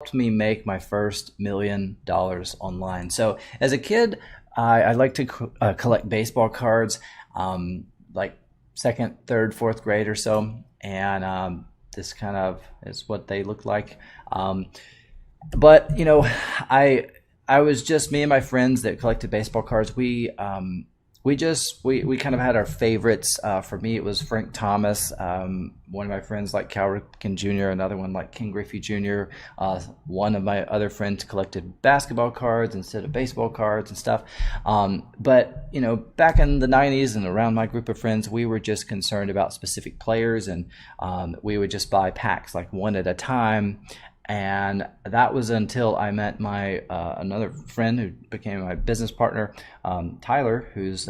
helped me make my first $1 million online. So as a kid, I like to collect baseball cards, like second, third, fourth grade or so, and this kind of is what they look like. Um, but I I was just me and my friends that collected baseball cards. We kind of had our favorites. For me, it was Frank Thomas. One of my friends like Cal Ripken Jr., another one like King Griffey Jr. One of my other friends collected basketball cards instead of baseball cards and stuff. But back in the '90s and around my group of friends, we were just concerned about specific players, and we would just buy packs like one at a time. And that was until I met my another friend who became my business partner, Tyler, who's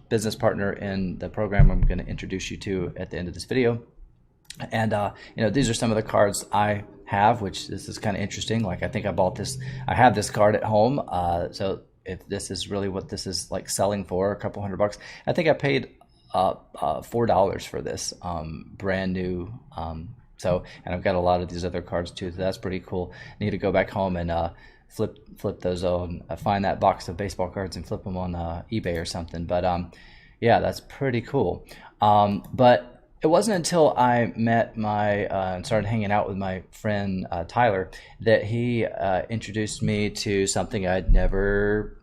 business partner in the program I'm going to introduce you to at the end of this video. And these are some of the cards I have, which this is kind of interesting. Like, I think I bought this. I have this card at home. So if this is really what this is like selling for, a couple $100, I think I paid $4 for this brand new. And I've got a lot of these other cards too, so that's pretty cool. I need to go back home and flip those on, find that box of baseball cards and flip them on eBay or something. But yeah, that's pretty cool. But it wasn't until I met and started hanging out with my friend Tyler that he introduced me to something I'd never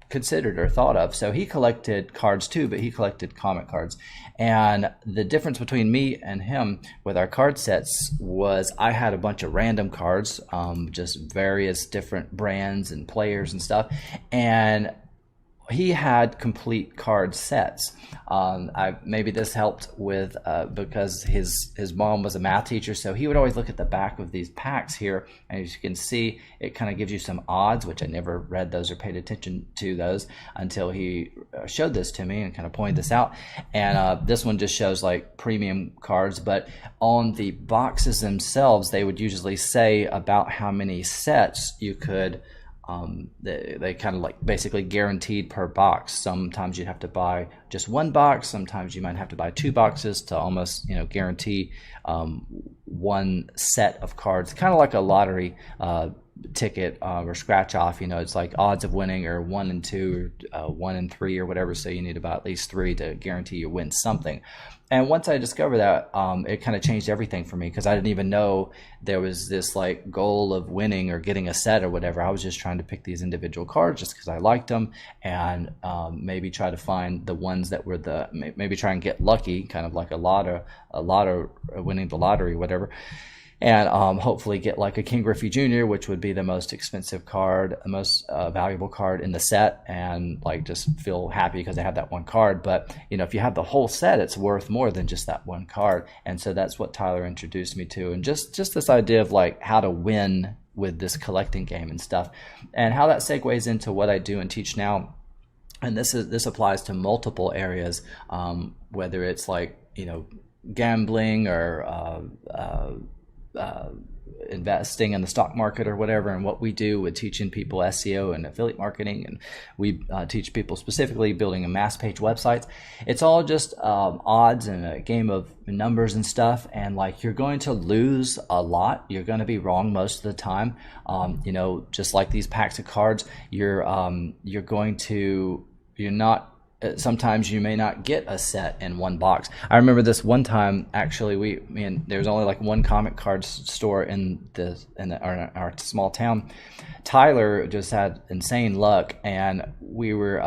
considered or thought of. So he collected cards too, but he collected comic cards. And the difference between me and him with our card sets was I had a bunch of random cards, just various different brands and players and stuff. And he had complete card sets. Maybe this helped with because his mom was a math teacher, so he would always look at the back of these packs here, and as you can see, it kind of gives you some odds, which I never read those or paid attention to those until he showed this to me and kind of pointed this out. And this one just shows like premium cards, but on the boxes themselves, they would usually say about how many sets you could. They kind of like basically guaranteed per box. Sometimes you'd have to buy just one box. Sometimes you might have to buy two boxes to almost guarantee one set of cards. Kind of like a lottery ticket or scratch off. It's like odds of winning are 1 in 2 or 1 in 3 or whatever. So you need about at least 3 to guarantee you win something. And once I discovered that, it kind of changed everything for me, because I didn't even know there was this like goal of winning or getting a set or whatever. I was just trying to pick these individual cards just because I liked them, and maybe try to find the ones that were maybe try and get lucky, kind of like a lotto winning the lottery, whatever. And hopefully get like a King Griffey Jr., which would be the most expensive card, the most valuable card in the set, and like just feel happy because I have that one card. But if you have the whole set, it's worth more than just that one card. And so that's what Tyler introduced me to, and just this idea of like how to win with this collecting game and stuff, and how that segues into what I do and teach now. And this applies to multiple areas, whether it's like gambling or investing in the stock market or whatever, and what we do with teaching people SEO and affiliate marketing, and we teach people specifically building a mass page websites. It's all just odds and a game of numbers and stuff, and like you're going to lose a lot. You're going to be wrong most of the time. Just like these packs of cards, you're not. Sometimes you may not get a set in one box. I remember this one time, actually, there was only like one comic card store in our small town. Tyler just had insane luck, and we were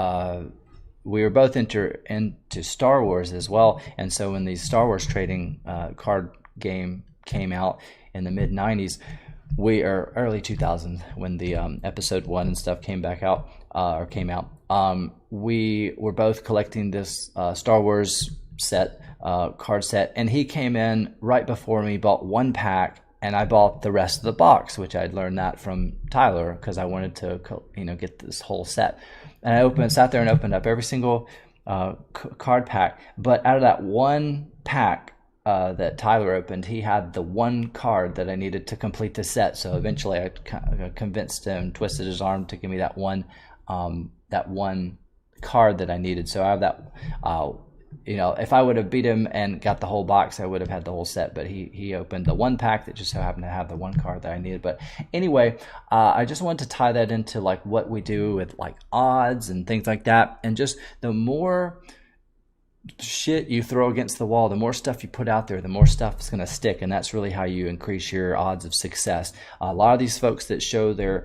both into Star Wars as well. And so when the Star Wars trading card game came out in the mid '90s, early 2000s, when the episode 1 and stuff came out, we were both collecting this Star Wars card set, and he came in right before me, bought one pack, and I bought the rest of the box, which I'd learned that from Tyler because I wanted to get this whole set. And I sat there and opened up every single card pack, but out of that one pack that Tyler opened, he had the one card that I needed to complete the set. So eventually I convinced him, twisted his arm to give me that one card that I needed. So I have that you know, if I would have beat him and got the whole box, I would have had the whole set. But he opened the one pack that just so happened to have the one card that I needed. But anyway, I just wanted to tie that into like what we do with like odds and things like that. And just the more shit you throw against the wall, the more stuff you put out there, the more stuff is going to stick. And that's really how you increase your odds of success. A lot of these folks that show their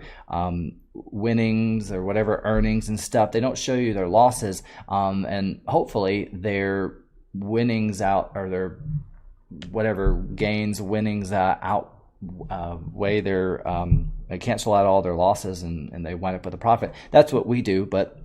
winnings or whatever earnings and stuff, they don't show you their losses. And hopefully their winnings out, or their whatever gains, winnings outweigh their, they cancel out all their losses and they wind up with a profit. That's what we do. But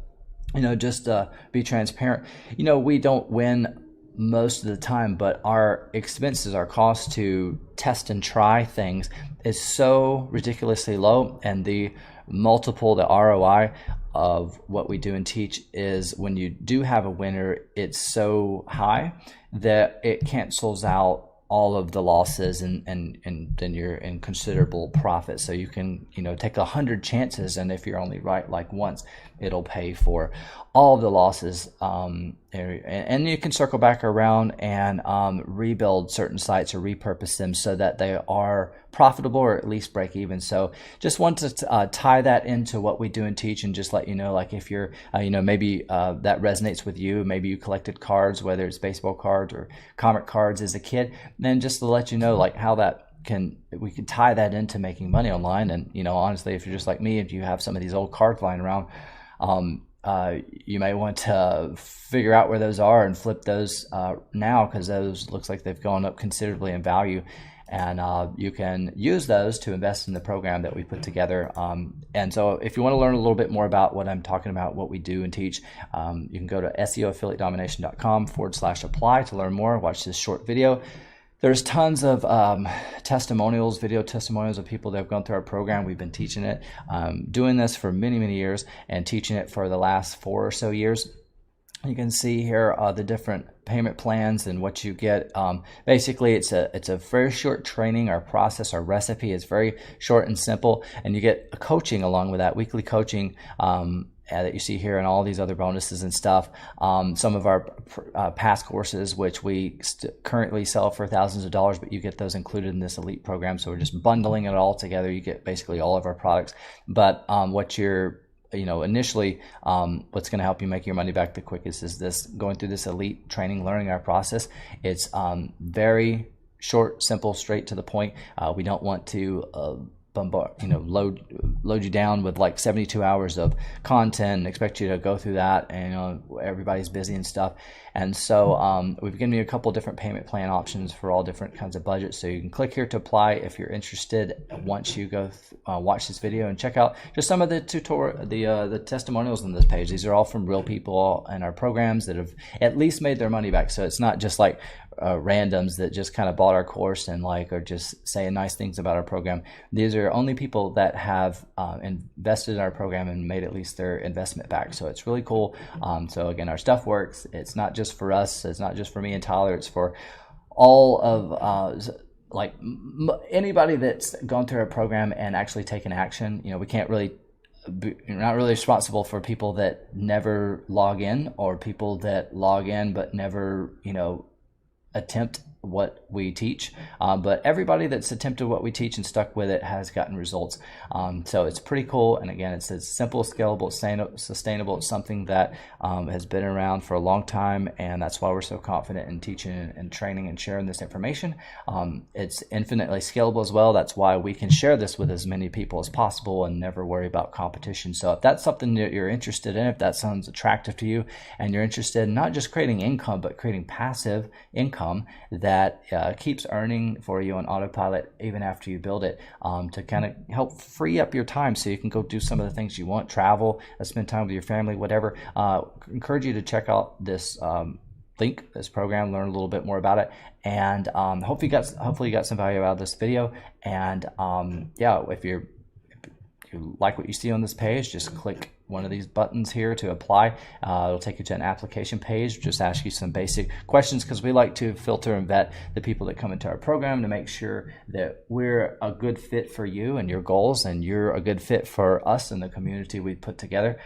you know, just be transparent. You know, we don't win most of the time, but our expenses, our cost to test and try things is so ridiculously low. And the multiple, the ROI of what we do and teach is when you do have a winner, it's so high that it cancels out all of the losses, and then you're in considerable profit. So you can, you know, take 100 chances, and if you're only right like once, it'll pay for all of the losses. And you can circle back around and rebuild certain sites or repurpose them so that they are profitable or at least break even. So just want to tie that into what we do and teach, and just let you know, like if you're, you know, maybe that resonates with you. Maybe you collected cards, whether it's baseball cards or comic cards as a kid. Then just to let you know, like how that we can tie that into making money online. And you know, honestly, if you're just like me, if you have some of these old cards lying around, you may want to figure out where those are and flip those now, because those looks like they've gone up considerably in value. And you can use those to invest in the program that we put together. And so if you want to learn a little bit more about what I'm talking about, what we do and teach, you can go to SEOaffiliatedomination.com/apply to learn more. Watch this short video. There's tons of testimonials, video testimonials of people that have gone through our program. We've been teaching it, doing this for many, many years, and teaching it for the last 4 or so years. You can see here the different payment plans and what you get. Basically, it's a very short training. Our process, our recipe is very short and simple, and you get a coaching along with that, weekly coaching that you see here, and all these other bonuses and stuff. Some of our past courses, which we currently sell for thousands of dollars, but you get those included in this elite program. So we're just bundling it all together. You get basically all of our products. But what you're, you know, initially, what's going to help you make your money back the quickest is this, going through this elite training, learning our process. It's very short, simple, straight to the point. We don't want to bombard, you know, load you down with like 72 hours of content and expect you to go through that. And you know, everybody's busy and stuff. And so we've given you a couple different payment plan options for all different kinds of budgets. So you can click here to apply if you're interested. Once you go watch this video and check out just some of the the testimonials on this page. These are all from real people in our programs that have at least made their money back. So it's not just like randoms that just kind of bought our course and like are just saying nice things about our program. These are only people that have invested in our program and made at least their investment back. So it's really cool. So again, our stuff works. It's not just for us. It's not just for me and Tyler. It's for all of anybody that's gone through our program and actually taken action. You know, we can't really you're not really responsible for people that never log in, or people that log in but never, you know, attempt what we teach, but everybody that's attempted what we teach and stuck with it has gotten results. So it's pretty cool. And again, it's simple, scalable, sustainable. It's something that has been around for a long time, and that's why we're so confident in teaching and training and sharing this information. It's infinitely scalable as well. That's why we can share this with as many people as possible and never worry about competition. So if that's something that you're interested in, if that sounds attractive to you, and you're interested in not just creating income, but creating passive income that keeps earning for you on autopilot even after you build it, to kind of help free up your time so you can go do some of the things you want, travel, spend time with your family, whatever. Encourage you to check out this link, this program, learn a little bit more about it, and hopefully you got some value out of this video. And yeah, if you like what you see on this page, just click one of these buttons here to apply. It'll take you to an application page, just ask you some basic questions, because we like to filter and vet the people that come into our program to make sure that we're a good fit for you and your goals, and you're a good fit for us and the community we put together.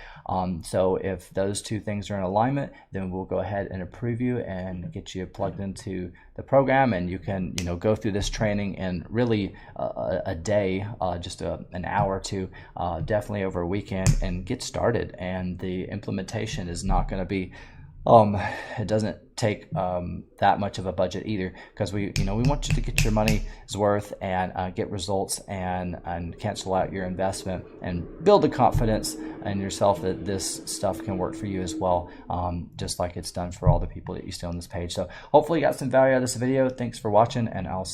So if those two things are in alignment, then we'll go ahead and approve you and get you plugged into the program, and you can go through this training in really a day, just an hour or two, definitely over a weekend, and get started. And the implementation is not going to be it doesn't take that much of a budget either, because we want you to get your money's worth and get results and cancel out your investment and build the confidence in yourself that this stuff can work for you as well, just like it's done for all the people that you see on this page. So hopefully you got some value out of this video. Thanks for watching, and I'll see